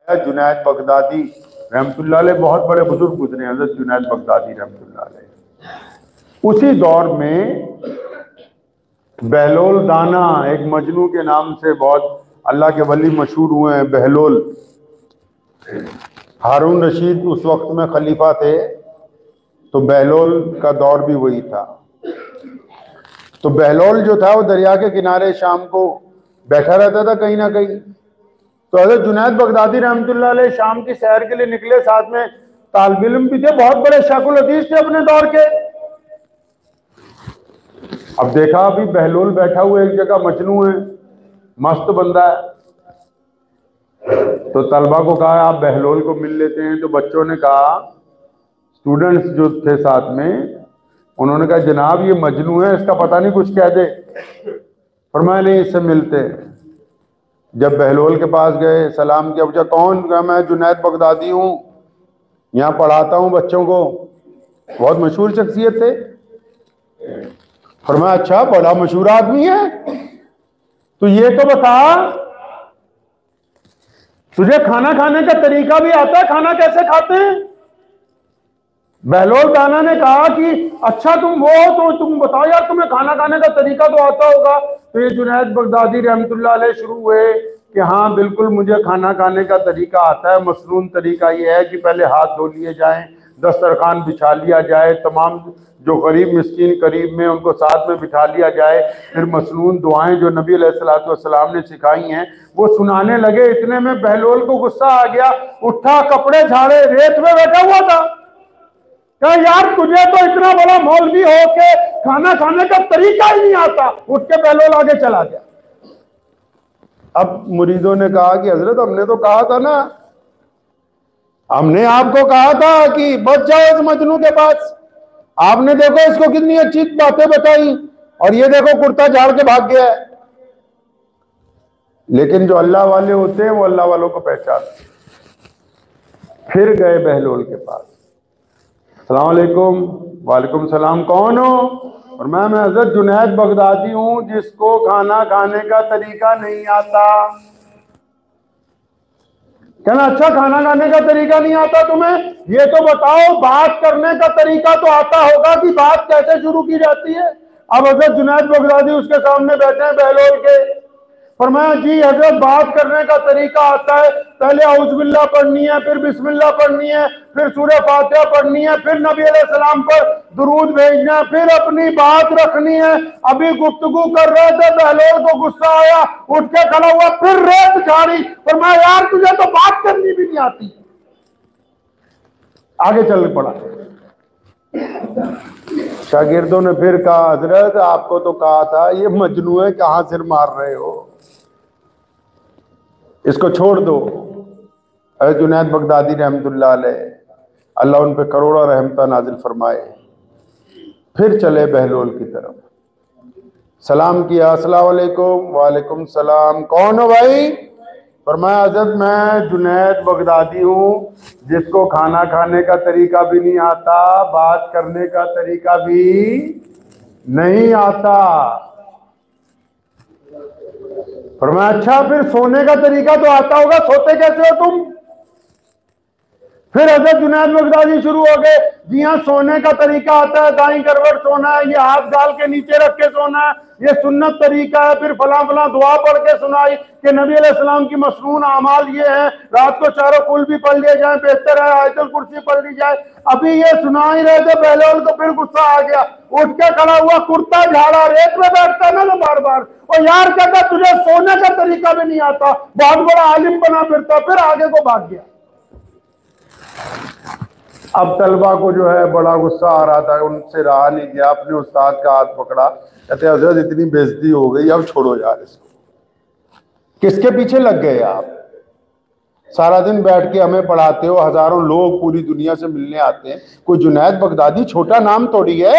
Junaid Baghdadi रहमतुल्लाह अलैह, बहुत बड़े बुजुर्ग गुजरे हज़रत जुनैद बगदादी रहमतुल्लाह अलैह। उसी दौर में बहलोल दाना एक मजनू के नाम से बहुत अल्लाह के वली मशहूर हुए हैं। बहलोल, हारून रशीद उस वक्त में खलीफा थे, तो बहलोल का दौर भी वही था। तो बहलोल जो था वो दरिया के किनारे शाम को बैठा रहता था कहीं ना कहीं। तो हज़रत जुनैद बगदादी रहमतुल्लाह अलैह शाम की सैर के लिए निकले, साथ में तालिब इल्म भी थे, बहुत बड़े शाकुल हदीस थे अपने दौर के। अब देखा अभी बहलोल बैठा हुआ एक जगह, मजनू है, मस्त बंदा है। तो तलबा को कहा आप बहलोल को मिल लेते हैं। तो बच्चों ने कहा, स्टूडेंट्स जो थे साथ में, उन्होंने कहा जनाब ये मजनू है, इसका पता नहीं कुछ कह दे। फरमाया नहीं, इससे मिलते। जब बहलोल के पास गए, सलाम किया, पूछा कौन? कहा मैं जुनैद बगदादी हूँ, यहाँ पढ़ाता हूँ बच्चों को। बहुत मशहूर शख्सियत थे। फरमाया अच्छा, बड़ा मशहूर आदमी है, तो ये तो बता तुझे खाना खाने का तरीका भी आता है, खाना कैसे खाते हैं? बहलोल दाना ने कहा कि अच्छा तुम वो, तो तुम बताओ यार, तुम्हें खाना खाने का तरीका तो आता होगा। तो ये जुनैद बगदादी रहमतुल्लाह अलैह शुरू हुए कि हाँ बिल्कुल मुझे खाना खाने का तरीका आता है। मसनून तरीका ये है कि पहले हाथ धो लिए जाएं, दस्तरखान बिछा लिया जाए, तमाम जो गरीब मिस्कीन करीब में उनको साथ में बिठा लिया जाए, फिर मसनून दुआएं जो नबी अलैहिस्सलातु वस्सलाम ने सिखाई हैं वो सुनाने लगे। इतने में बहलोल को गुस्सा आ गया, उठा, कपड़े झाड़े, रेत में बैठा हुआ था। कहा यार तुझे तो इतना बड़ा मौलवी हो के खाना खाने का तरीका ही नहीं आता। उठ के बहलोल आगे चला गया। अब मुरीदों ने कहा कि हजरत हमने तो कहा था ना, हमने आपको कहा था कि बच जाओ इस मजनू के पास। आपने देखो इसको कितनी अच्छी बातें बताई, और ये देखो कुर्ता झाड़ के भाग गया है। लेकिन जो अल्लाह वाले होते हैं वो अल्लाह वालों को पहचानते। फिर गए बहलोल के पास, अस्सलाम वालेकुम। वालेकुम सलाम, कौन हो? और मैं हज़रत जुनैद बगदादी हूं, जिसको खाना खाने का तरीका नहीं आता। कहना अच्छा, खाना खाने का तरीका नहीं आता तुम्हें, ये तो बताओ बात करने का तरीका तो आता होगा कि बात कैसे शुरू की जाती है। अब हज़रत जुनैद बगदादी उसके सामने बैठे हैं बहलोल के। फरमाया जी हजरत, बात करने का तरीका आता है, पहले औज़ुबिल्लाह पढ़नी है, फिर बिस्मिल्लाह पढ़नी है, फिर सूरह फातिहा पढ़नी है, फिर नबी अलैहिस्सलाम पर दुरूद भेजना है, फिर अपनी बात रखनी है। अभी गुफ्तगू कर रहे थे, बहलोल को गुस्सा आया, उठ के खड़ा हुआ, फिर रेत झाड़ी। फरमाया यार तुझे तो बात करनी भी नहीं आती। आगे चल पड़ा। शागिर्दों ने फिर कहा हजरत आपको तो कहा था ये मजनू है, कहां सिर मार रहे हो, इसको छोड़ दो। अरे जुनैद बगदादी रहमतुल्लाह अलैह, अल्लाह उन पे करोड़ों रहमत नाजिल फरमाए, फिर चले बहलोल की तरफ। सलाम किया, अस्सलाम वालेकुम। वालेकुम सलाम, कौन हो भाई? फरमाया हज़रत मैं जुनैद बगदादी हूँ, जिसको खाना खाने का तरीका भी नहीं आता, बात करने का तरीका भी नहीं आता। फरमाया अच्छा, फिर सोने का तरीका तो आता होगा, सोते कैसे हो तुम? फिर हज़रत जुनैद बगदादी शुरू हो गए, जी हाँ सोने का तरीका आता है, दाईं करवट सोना है, ये हाथ गाल के नीचे रख के सोना है, ये सुन्नत तरीका है। फिर फला फला दुआ पढ़ के सुनाई कि नबी अलैहिस्सलाम की मसनून अमाल ये है, रात को चारों कुल भी पढ़ लिए जाए, बेहतर है आयतुल कुर्सी पढ़ ली जाए। अभी ये सुना ही रहे थे, बहलोल को फिर गुस्सा आ गया, उठ के खड़ा हुआ, कुर्ता झाड़ा, रेत में बैठता ना तो बार बार, और यार कहता तुझे सोने का तरीका भी नहीं आता, बहुत बड़ा आलिम बना फिरता। फिर आगे को भाग गया। अब तलबा को जो है बड़ा गुस्सा आ रहा था, उनसे रहा नहीं गया, अपने उस्ताद का हाथ पकड़ा, कहते हजरत इतनी बेइज्जती हो गई, अब छोड़ो यार इसको। किसके पीछे लग गए आप? सारा दिन बैठ के हमें पढ़ाते हो, हजारों लोग पूरी दुनिया से मिलने आते हैं, कोई जुनैद बगदादी छोटा नाम थोड़ी है।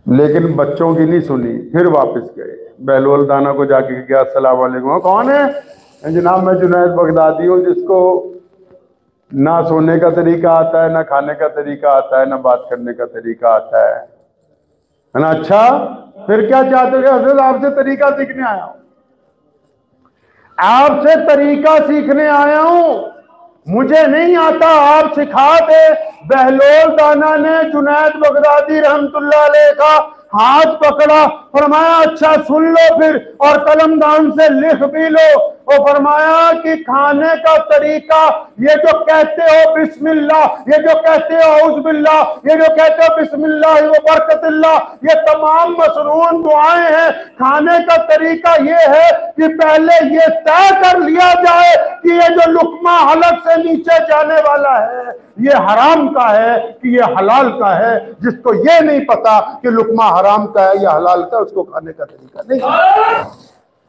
लेकिन बच्चों की नहीं सुनी, फिर वापस गए। बहलोल दाना को जाके गया, अस्सलाम वालेकुम, कौन है? जनाब मैं जुनैद बगदादी हूँ, जिसको ना सोने का तरीका आता है, ना खाने का तरीका आता है, ना बात करने का तरीका आता है ना। अच्छा फिर क्या चाहते हो? हजरत आपसे तरीका सीखने आया हूं। आपसे तरीका सीखने आया हूं, मुझे नहीं आता, आप सिखा दे। बहलोल दाना ने जुनैद बगदादी रहमतुल्लाह अलैह का हाथ पकड़ा, फरमाया अच्छा सुन लो फिर, और कलमदान से लिख भी लो। और फरमाया कि खाने का तरीका, ये जो कहते हो बिस्मिल्लाह, ये जो कहते हो औज़ बिल्लाह, ये जो कहते हो बिस्मिल्लाह व बरकतिल्लाह, ये तमाम मसनून दुआएं हैं। खाने का तरीका ये है कि पहले ये तय कर लिया जाए कि ये जो लुकमा हलक से नीचे जाने वाला है ये हराम का है कि ये हलाल का है। जिसको ये नहीं पता कि लुकमा हराम का है या हलाल का, उसको खाने का तरीका नहीं।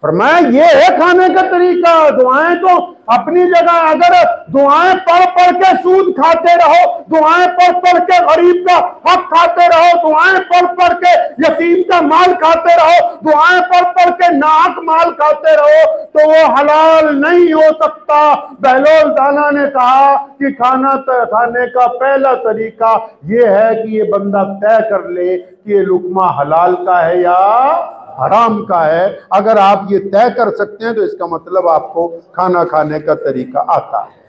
फरमाया ये है खाने का तरीका। दुआएं तो अपनी जगह, अगर दुआएं पढ़ पढ़ के सूद खाते रहो, दुआएं पढ़ पढ़ के गरीब का हक खाते रहो, दुआएं पढ़ पढ़ के यतीम का माल खाते रहो, दुआएं पढ़ पढ़ के नाहक माल खाते रहो, तो वो हलाल नहीं हो सकता। बहलोल दाना ने कहा कि खाने का पहला तरीका ये है कि ये बंदा तय कर ले कि ये लुकमा हलाल का है या हराम का है। अगर आप ये तय कर सकते हैं तो इसका मतलब आपको खाना खाने का तरीका आता है।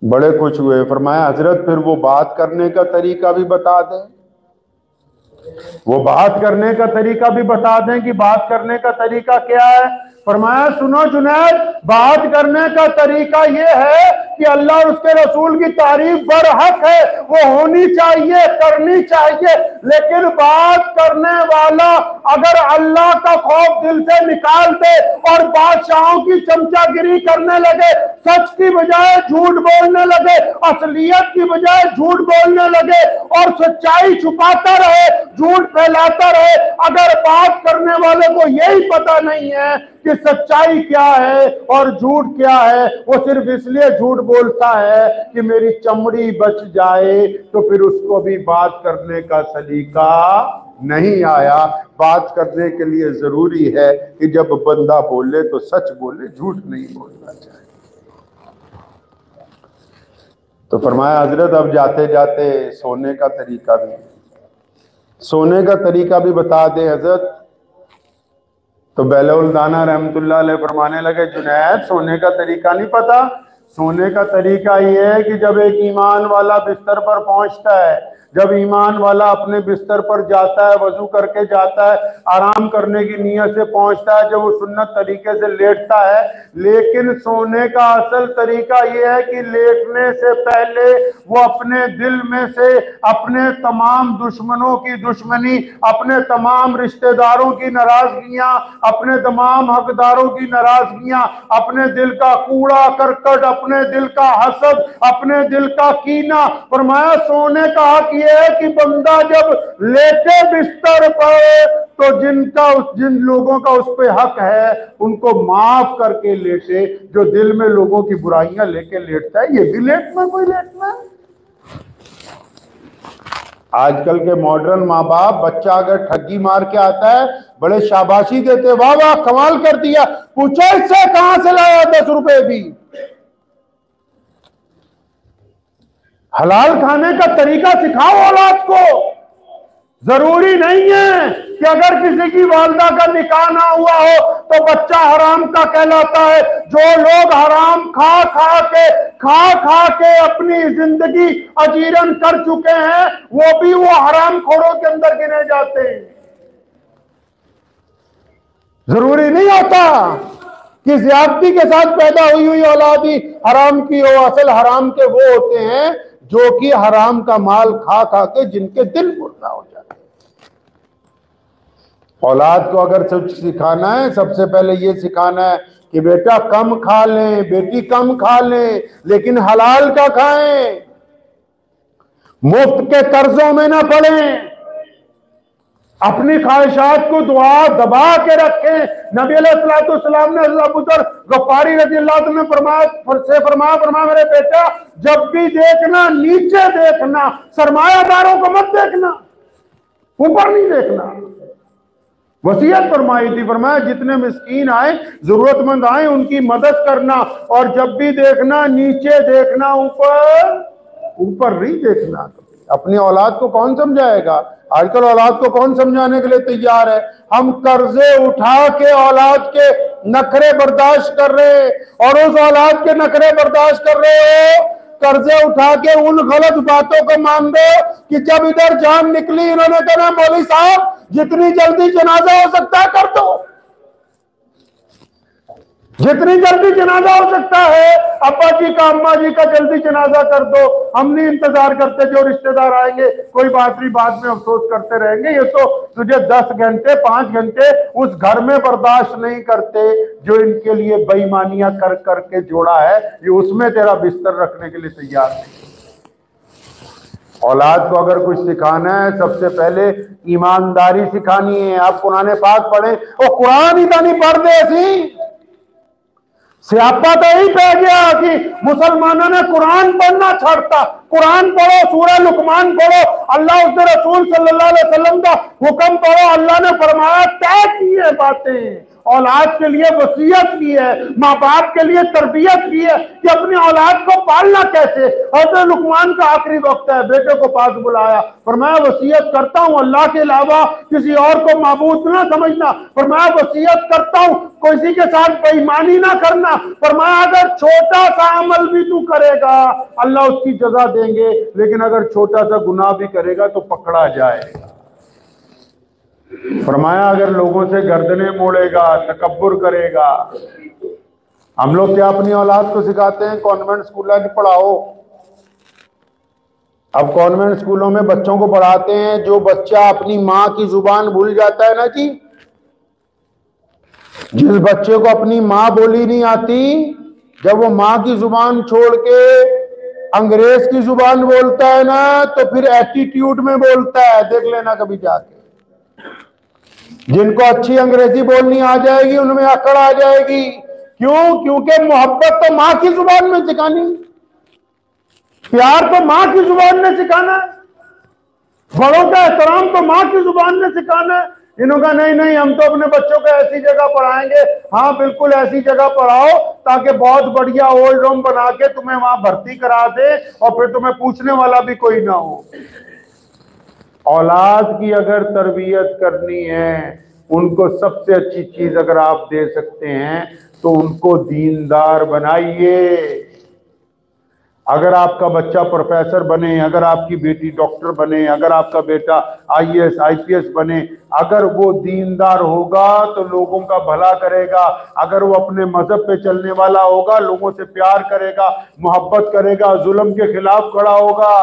बड़े खुश हुए, फरमाया हजरत फिर वो बात करने का तरीका भी बता दें। वो बात करने का तरीका भी बता दें कि बात करने का तरीका क्या है। फरमाया सुनो जुनैद, बात करने का तरीका ये है कि अल्लाह और उसके रसूल की तारीफ बरहक है, वो होनी चाहिए, करनी चाहिए, लेकिन बात करने वाला अगर अल्लाह का खौफ दिल से निकाल दे और बादशाहों की चमचागिरी करने लगे, सच की बजाय झूठ बोलने लगे, असलियत की बजाय झूठ बोलने लगे और सच्चाई छुपाता रहे, झूठ फैलाता रहे, अगर बात करने वाले को यही पता नहीं है कि सच्चाई क्या है और झूठ क्या है, वो सिर्फ इसलिए झूठ बोलता है कि मेरी चमड़ी बच जाए, तो फिर उसको भी बात करने का सलीका नहीं आया। बात करने के लिए जरूरी है कि जब बंदा बोले तो सच बोले, झूठ नहीं बोलना चाहिए। तो फरमाया हजरत अब जाते जाते सोने का तरीका भी बता दे हजरत। तो बहलोल दाना रहमतुल्लाह अलैह फरमाने लगे जुनैद सोने का तरीका नहीं पता। सोने का तरीका ये है कि जब एक ईमान वाला बिस्तर पर पहुंचता है, जब ईमान वाला अपने बिस्तर पर जाता है, वजू करके जाता है, आराम करने की नीयत से पहुंचता है, जब वो सुन्नत तरीके से लेटता है। लेकिन सोने का असल तरीका यह है कि लेटने से पहले वो अपने दिल में से अपने तमाम दुश्मनों की दुश्मनी, अपने तमाम रिश्तेदारों की नाराजगियां, अपने तमाम हकदारों की नाराजगियां, अपने दिल का कूड़ा करकट, अपने दिल का हसद, अपने दिल का कीना, फरमाया सोने का हक ये है कि बंदा जब लेटे बिस्तर पर तो जिन लोगों का उस पे हक है उनको माफ करके लेटे। जो दिल में लोगों की बुराइयां लेके लेटता है, ये भी लेटना कोई लेटना। आजकल के मॉडर्न माँ बाप, बच्चा अगर ठगी मार के आता है बड़े शाबाशी देते, वाह वाह कमाल कर दिया, पूछो इससे कहां से लाया 10 रुपए भी। हलाल खाने का तरीका सिखाओ औलाद को। जरूरी नहीं है कि अगर किसी की वालदा का निकाह ना हुआ हो तो बच्चा हराम का कहलाता है। जो लोग हराम खा खा के अपनी जिंदगी अजीरन कर चुके हैं, वो हराम खोरों के अंदर गिने जाते हैं। जरूरी नहीं होता कि ज्यादती के साथ पैदा हुई औलाद ही हराम की हो। असल हराम के वो होते हैं जो कि हराम का माल खा खा के जिनके दिल मुर्दा हो जाते हैं। औलाद को अगर सब सिखाना है, सबसे पहले ये सिखाना है कि बेटा कम खा लें, बेटी कम खा लें, लेकिन हलाल का खाएं, मुफ्त के कर्जों में ना पड़ें, अपनी ख्वाहिशात को दुआ दबा के रखें। नबी अलैहिस्सलाम ने अबू ज़र गफ़ारी रज़ियल्लाहु अन्हु ने फरमाया मेरे बेटा जब भी देखना नीचे देखना, सरमायादारों को मत देखना, ऊपर नहीं देखना। वसीयत फरमाई थी, फरमाया जितने मिस्कीन आए, जरूरतमंद आए, उनकी मदद करना, और जब भी देखना नीचे देखना, ऊपर नहीं देखना। अपनी औलाद को कौन समझाएगा? आजकल औलाद को कौन समझाने के लिए तैयार है? हम कर्जे उठा के औलाद के नखरे बर्दाश्त कर रहे हैं, और उस औलाद के नखरे बर्दाश्त कर रहे हो, कर्जे उठा के उन गलत बातों को मान दो कि जब इधर जान निकली इन्होंने कहा मौलवी साहब जितनी जल्दी जनाजा हो सकता है कर दो, जितनी जल्दी जनाजा हो सकता है अब्बा जी का अम्मा जी का जल्दी जनाजा कर दो। हम नहीं इंतजार करते जो रिश्तेदार आएंगे, कोई बात नहीं बाद में अफसोस करते रहेंगे। ये तो तुझे 10 घंटे 5 घंटे उस घर में बर्दाश्त नहीं करते जो इनके लिए बेईमानियां कर करके जोड़ा है, ये उसमें तेरा बिस्तर रखने के लिए तैयार नहीं। औलाद को अगर कुछ सिखाना है सबसे पहले ईमानदारी सिखानी है। आप कुरान पाक पढ़े और कुरान ही तो नहीं पढ़ दे ऐसी स्यापा तो यही पै गया कि मुसलमानों ने कुरान पढ़ना छोड़ता। कुरान पढ़ो, सूरह लुकमान पढ़ो, अल्लाह उसके रसूल सल्लल्लाहु अलैहि वसल्लम का हुक्म पढ़ो। अल्लाह ने फरमाया तय की है बातें, औलाद के लिए वसीयत की है, माँ बाप के लिए तरबियत की है कि अपनी औलाद को पालना कैसे। हज़रत लुकमान का आखिरी वक्त है, बेटे को पास बुलाया, फरमाया वसीयत करता हूँ अल्लाह के अलावा किसी और को माबूद ना समझना। फरमाया वसीयत करता हूँ किसी के साथ बेईमानी ना करना। फरमाया अगर छोटा सा अमल भी तू करेगा अल्लाह उसकी जगह देंगे, लेकिन अगर छोटा सा गुनाह भी करेगा तो पकड़ा जाएगा। फरमाया अगर लोगों से गर्दनें मोड़ेगा, तकब्बुर करेगा। हम लोग क्या अपनी औलाद को सिखाते हैं? कॉन्वेंट स्कूल में पढ़ाओ। अब कॉन्वेंट स्कूलों में बच्चों को पढ़ाते हैं, जो बच्चा अपनी माँ की जुबान भूल जाता है ना जी, जिस बच्चे को अपनी माँ बोली नहीं आती, जब वो माँ की जुबान छोड़ के अंग्रेज की जुबान बोलता है ना तो फिर एटीट्यूड में बोलता है। देख लेना कभी जाके। जिनको अच्छी अंग्रेजी बोलनी आ जाएगी उनमें अकड़ आ जाएगी। क्यों? क्योंकि मोहब्बत तो माँ की जुबान में सिखानी, प्यार तो माँ की जुबान में सिखाना है, बड़ों का एहतराम तो माँ की जुबान में सिखाना है। इन्होंने कहा नहीं नहीं हम तो अपने बच्चों को ऐसी जगह पढ़ाएंगे। हाँ बिल्कुल ऐसी जगह पढ़ाओ ताकि बहुत बढ़िया ओल्ड होम बना के तुम्हें वहां भर्ती करा दे और फिर तुम्हें पूछने वाला भी कोई ना हो। औलाद की अगर तरबियत करनी है, उनको सबसे अच्छी चीज अगर आप दे सकते हैं तो उनको दीनदार बनाइए। अगर आपका बच्चा प्रोफेसर बने, अगर आपकी बेटी डॉक्टर बने, अगर आपका बेटा आईएएस आईपीएस बने, अगर वो दीनदार होगा तो लोगों का भला करेगा। अगर वो अपने मजहब पे चलने वाला होगा, लोगों से प्यार करेगा, मोहब्बत करेगा, जुल्म के खिलाफ खड़ा होगा।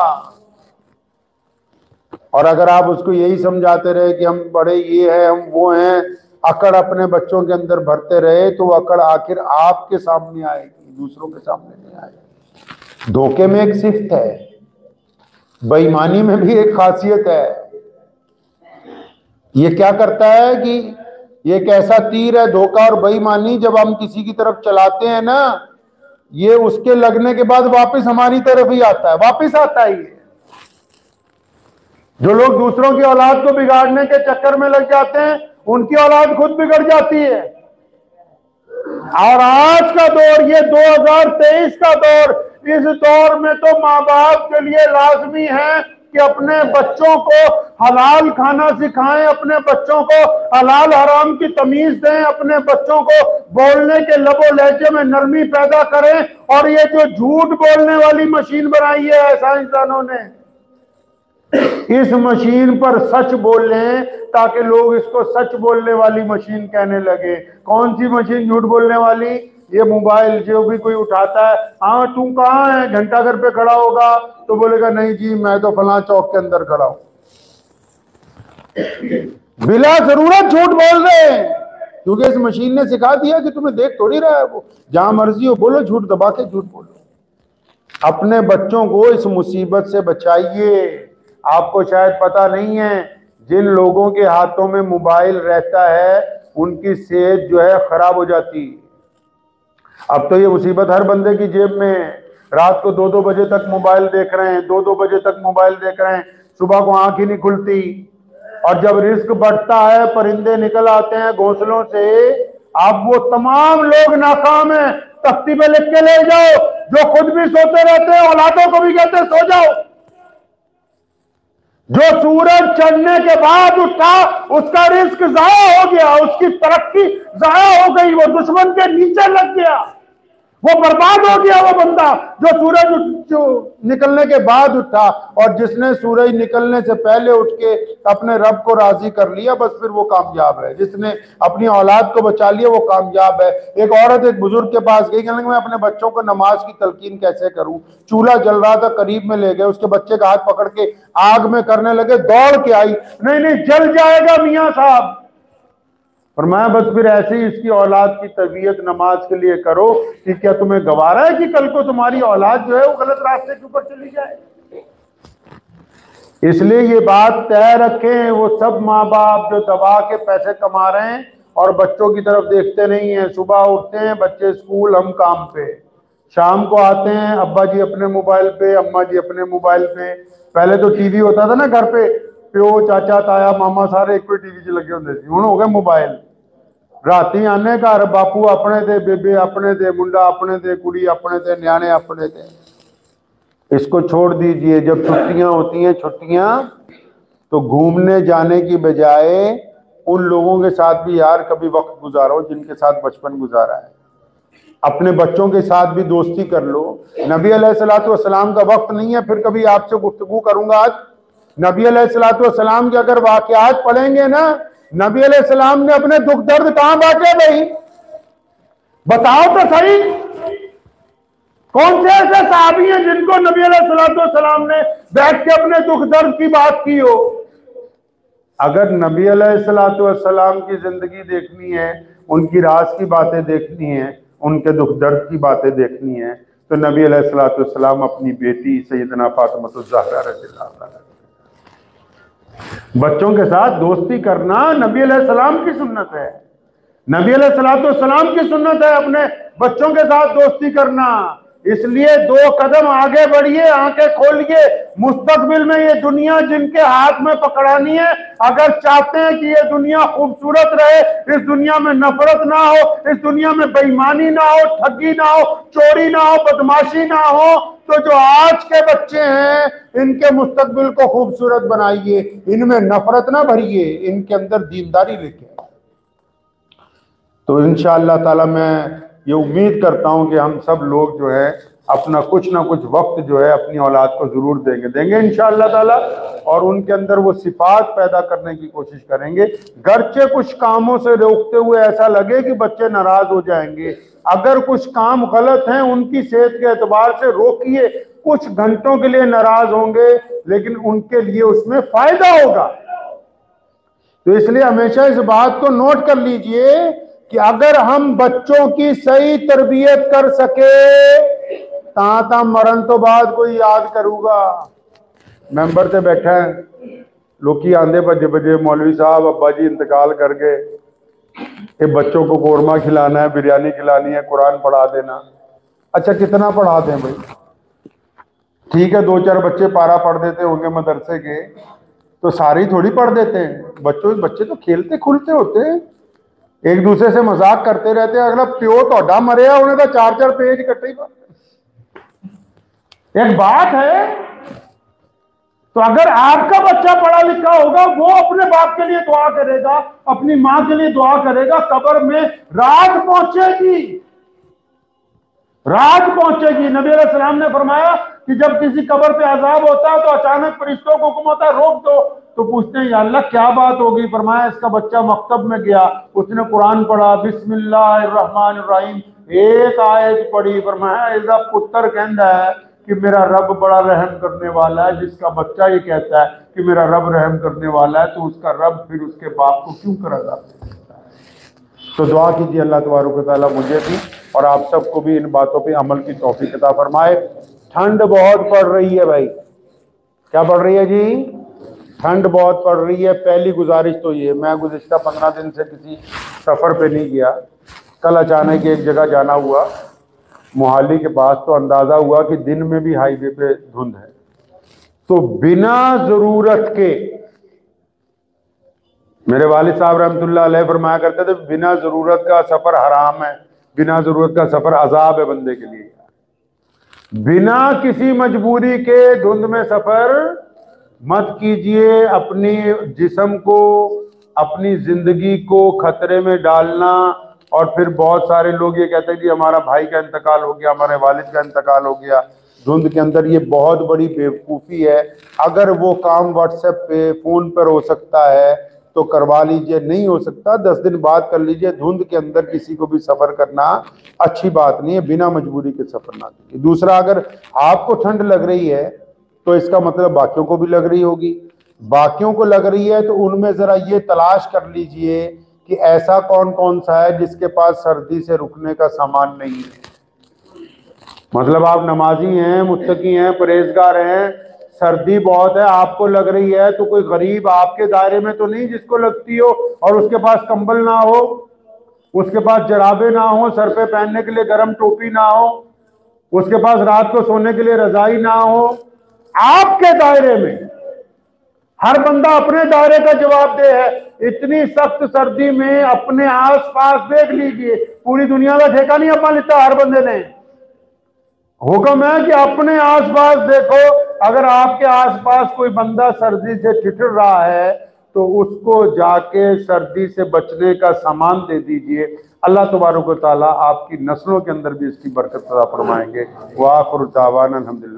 और अगर आप उसको यही समझाते रहे कि हम बड़े ये हैं हम वो हैं, अकड़ अपने बच्चों के अंदर भरते रहे तो अकड़ आखिर आपके सामने आएगी, दूसरों के सामने नहीं आएगी। धोखे में एक सिफ्त है, बेईमानी में भी एक खासियत है। ये क्या करता है कि ये एक ऐसा तीर है, धोखा और बेईमानी, जब हम किसी की तरफ चलाते हैं ना, ये उसके लगने के बाद वापस हमारी तरफ ही आता है, वापस आता है। ये जो लोग दूसरों की औलाद को बिगाड़ने के चक्कर में लग जाते हैं उनकी औलाद खुद बिगड़ जाती है। और आज का दौर, ये 2023 का दौर, इस दौर में तो माँ बाप के लिए लाजमी है कि अपने बच्चों को हलाल खाना सिखाएं, अपने बच्चों को हलाल हराम की तमीज दें, अपने बच्चों को बोलने के लबो लहजे में नरमी पैदा करें। और ये जो झूठ बोलने वाली मशीन बनाई है साइंसदानों ने, इस मशीन पर सच बोलें ताकि लोग इसको सच बोलने वाली मशीन कहने लगे। कौन सी मशीन झूठ बोलने वाली? ये मोबाइल जो भी कोई उठाता है, हाँ तू कहाँ है, घंटा घर पे खड़ा होगा तो बोलेगा नहीं जी मैं तो फलां चौक के अंदर खड़ा हूं। बिला जरूरत झूठ बोल रहे हैं क्योंकि इस मशीन ने सिखा दिया कि तुम्हें देख थोड़ी रहा है वो, जहां मर्जी हो बोलो, झूठ दबा के झूठ बोलो। अपने बच्चों को इस मुसीबत से बचाइए। आपको शायद पता नहीं है, जिन लोगों के हाथों में मोबाइल रहता है उनकी सेहत जो है खराब हो जाती। अब तो ये मुसीबत हर बंदे की जेब में है। रात को 2-2 बजे तक मोबाइल देख रहे हैं, 2-2 बजे तक मोबाइल देख रहे हैं, सुबह को आंख ही नहीं खुलती। और जब रिस्क बढ़ता है, परिंदे निकल आते हैं घोंसलों से, अब वो तमाम लोग नाकाम हैं। तख्ती पे लिख के ले जाओ, जो खुद भी सोते रहते हैं औलादों को भी कहते सो जाओ। जो सूरज चढ़ने के बाद उठा उसका रिस्क जाया हो गया, उसकी तरक्की जाया हो गई, वो दुश्मन के नीचे लग गया, वो बर्बाद हो गया वो बंदा जो सूरज जो निकलने के बाद उठा। और जिसने सूरज निकलने से पहले उठ के अपने रब को राजी कर लिया, बस फिर वो कामयाब है। जिसने अपनी औलाद को बचा लिया वो कामयाब है। एक औरत एक बुजुर्ग के पास गई, कहने लगी मैं अपने बच्चों को नमाज की तलकीन कैसे करूं। चूल्हा जल रहा था, करीब में ले गए, उसके बच्चे का हाथ पकड़ के आग में करने लगे, दौड़ के आई, नहीं नहीं जल जाएगा मियां साहब। और मैं बस फिर ऐसे ही इसकी औलाद की तबीयत नमाज के लिए करो कि क्या तुम्हें गवारा है कि कल को तुम्हारी औलाद जो है वो गलत रास्ते के ऊपर चली जाए। इसलिए ये बात तय रखें, वो सब माँ बाप जो दबा के पैसे कमा रहे हैं और बच्चों की तरफ देखते नहीं है। सुबह उठते हैं बच्चे स्कूल, हम काम पे, शाम को आते हैं अब्बा जी अपने मोबाइल पे, अम्मा जी अपने मोबाइल पे। पहले तो टीवी होता था ना घर पे, प्यो चाचा ताया मामा सारे एक पे टीवी च लगे होंगे सी, हुण हो गए मोबाइल। राती आने घर बापू अपने दे, बेबे अपने दे, मुंडा अपने दे, कुड़ी अपने दे, न्याणे अपने दे। इसको छोड़ दीजिए। जब छुट्टियां होती हैं, छुट्टियां तो घूमने जाने की बजाय उन लोगों के साथ भी यार कभी वक्त गुजारो जिनके साथ बचपन गुजारा है। अपने बच्चों के साथ भी दोस्ती कर लो। नबी अलैहिस्सलाम का वक्त नहीं है फिर कभी आपसे गुफ्तगू करूंगा। आज नबी अलैहिस्सलाम के अगर वाकयात पढ़ेंगे ना, नबी अलैहिस्सलाम ने अपने दुख दर्द कहां बांटे भाई, बताओ तो सही। कौन से ऐसे साहबी हैं जिनको नबी अलैहिस्सलाम ने बैठ के अपने दुख दर्द की बात की हो। अगर नबी अलैहिस्सलाम की जिंदगी देखनी है, उनकी राज की बातें देखनी है, उनके दुख दर्द की बातें देखनी है, तो नबी अलैहिस्सलाम अपनी बेटी सैयदना फातिमा ज़हरा रज़ियल्लाहु अन्हा, बच्चों के साथ दोस्ती करना नबी अलैहिस्सलाम की सुन्नत है। नबी अलैहिस्सलाम की सुन्नत है अपने बच्चों के साथ दोस्ती करना। इसलिए 2 कदम आगे बढ़िए, आंखें खोलिए। मुस्तकबिल में ये दुनिया जिनके हाथ में पकड़ानी है, अगर चाहते हैं कि ये दुनिया खूबसूरत रहे, इस दुनिया में नफरत ना हो, इस दुनिया में बेईमानी ना हो, ठगी ना हो, चोरी ना हो, बदमाशी ना हो, तो जो आज के बच्चे हैं इनके मुस्तकबिल को खूबसूरत बनाइए। इनमें नफरत ना भरिए, इनके अंदर दीनदारी लेके। तो इंशाअल्लाह ताला मैं ये उम्मीद करता हूं कि हम सब लोग जो है अपना कुछ ना कुछ वक्त जो है अपनी औलाद को जरूर देंगे इंशाअल्लाह ताला, और उनके अंदर वो सिफात पैदा करने की कोशिश करेंगे। गर्चे कुछ कामों से रोकते हुए ऐसा लगे कि बच्चे नाराज हो जाएंगे, अगर कुछ काम गलत हैं उनकी सेहत के एतबार से रोकिए। कुछ घंटों के लिए नाराज होंगे लेकिन उनके लिए उसमें फायदा होगा। तो इसलिए हमेशा इस बात को नोट कर लीजिए कि अगर हम बच्चों की सही तरबियत कर सके ता मरण तो बाद कोई याद करूगा। मेंबर से बैठा है, लोग आंदे भजे भजे, मौलवी साहब अब्बा जी इंतकाल कर गए, ये बच्चों को कोरमा खिलाना है, बिरयानी खिलानी है, कुरान पढ़ा देना। अच्छा कितना पढ़ा दें भाई? ठीक है 2-4 बच्चे पारा पढ़ देते होंगे मदरसे के, तो सारे ही थोड़ी पढ़ देते हैं। बच्चे तो खेलते खुलते होते हैं, एक दूसरे से मजाक करते रहते हैं। अगला प्यो तोड़ा मरे उन्हें तो 4-4 पेज इकट्ठे ही। एक बात है, तो अगर आपका बच्चा पढ़ा लिखा होगा वो अपने बाप के लिए दुआ करेगा, अपनी मां के लिए दुआ करेगा, कब्र में रात पहुंचेगी, रात पहुंचेगी। नबी अलैहि सलाम ने फरमाया कि जब किसी कब्र पे अजाब होता है तो अचानक फरिश्तों को हुक्म होता है रोक दो, तो पूछते हैं या अल्लाह क्या बात होगी? फरमाया इसका बच्चा मकतब में गया, उसने कुरान पढ़ा, बिस्मिल्लाहिर्रहमानिर्रहीम एक आयत पढ़ी, फरमाया इसका पुत्र कहता है कि मेरा रब बड़ा रहम करने वाला है। जिसका बच्चा ये कहता है कि मेरा रब रहम करने वाला है, तो उसका रब फिर उसके बाप को क्यों करेगा? तो दुआ कीजिए अल्लाह तबारक व तआला मुझे भी और आप सबको भी इन बातों पे अमल की तौफीक अता फरमाए। ठंड बहुत पड़ रही है भाई, क्या पड़ रही है जी? ठंड बहुत पड़ रही है। पहली गुजारिश तो ये, मैं गुज़िश्ता 15 दिन से किसी सफ़र पे नहीं गया, कल अचानक एक जगह जाना हुआ मोहाली के पास, तो अंदाज़ा हुआ कि दिन में भी हाईवे पे धुंध है। तो बिना ज़रूरत के, मेरे वालिद साहब रहमतुल्लाह अलैह फरमाया करते थे बिना ज़रूरत का सफ़र हराम है, बिना ज़रूरत का सफ़र अजाब है बंदे के लिए। बिना किसी मजबूरी के धुंध में सफ़र मत कीजिए अपनी जिस्म को, अपनी जिंदगी को खतरे में डालना। और फिर बहुत सारे लोग ये कहते हैं कि हमारा भाई का इंतकाल हो गया, हमारे वालिद का इंतकाल हो गया धुंध के अंदर। ये बहुत बड़ी बेवकूफ़ी है। अगर वो काम व्हाट्सएप पे फ़ोन पर हो सकता है तो करवा लीजिए, नहीं हो सकता 10 दिन बाद कर लीजिए। धुंध के अंदर किसी को भी सफ़र करना अच्छी बात नहीं है, बिना मजबूरी के सफ़र ना कीजिए। दूसरा, अगर आपको ठंड लग रही है तो इसका मतलब बाकियों को भी लग रही होगी। बाकियों को लग रही है तो उनमें ज़रा ये तलाश कर लीजिए कि ऐसा कौन कौन सा है जिसके पास सर्दी से रुकने का सामान नहीं है। मतलब आप नमाजी हैं, मुत्तकी हैं, परहेजगार हैं, सर्दी बहुत है, आपको लग रही है, तो कोई गरीब आपके दायरे में तो नहीं जिसको लगती हो और उसके पास कंबल ना हो, उसके पास जराबे ना हो, सर पे पहनने के लिए गर्म टोपी ना हो, उसके पास रात को सोने के लिए रजाई ना हो। आपके दायरे में हर बंदा अपने दायरे का जवाबदेह है। इतनी सख्त सर्दी में अपने आसपास देख लीजिए, पूरी दुनिया का ठेका नहीं अपना लिया हर बंदे ने। हुक्म है कि अपने आसपास देखो, अगर आपके आसपास कोई बंदा सर्दी से ठिठुर रहा है तो उसको जाके सर्दी से बचने का सामान दे दीजिए। अल्लाह तबारक व तआला आपकी नस्लों के अंदर भी इसकी बरकत अता फरमाएंगे। व आखिर दावाना अल्हम्दुलिल्लाह।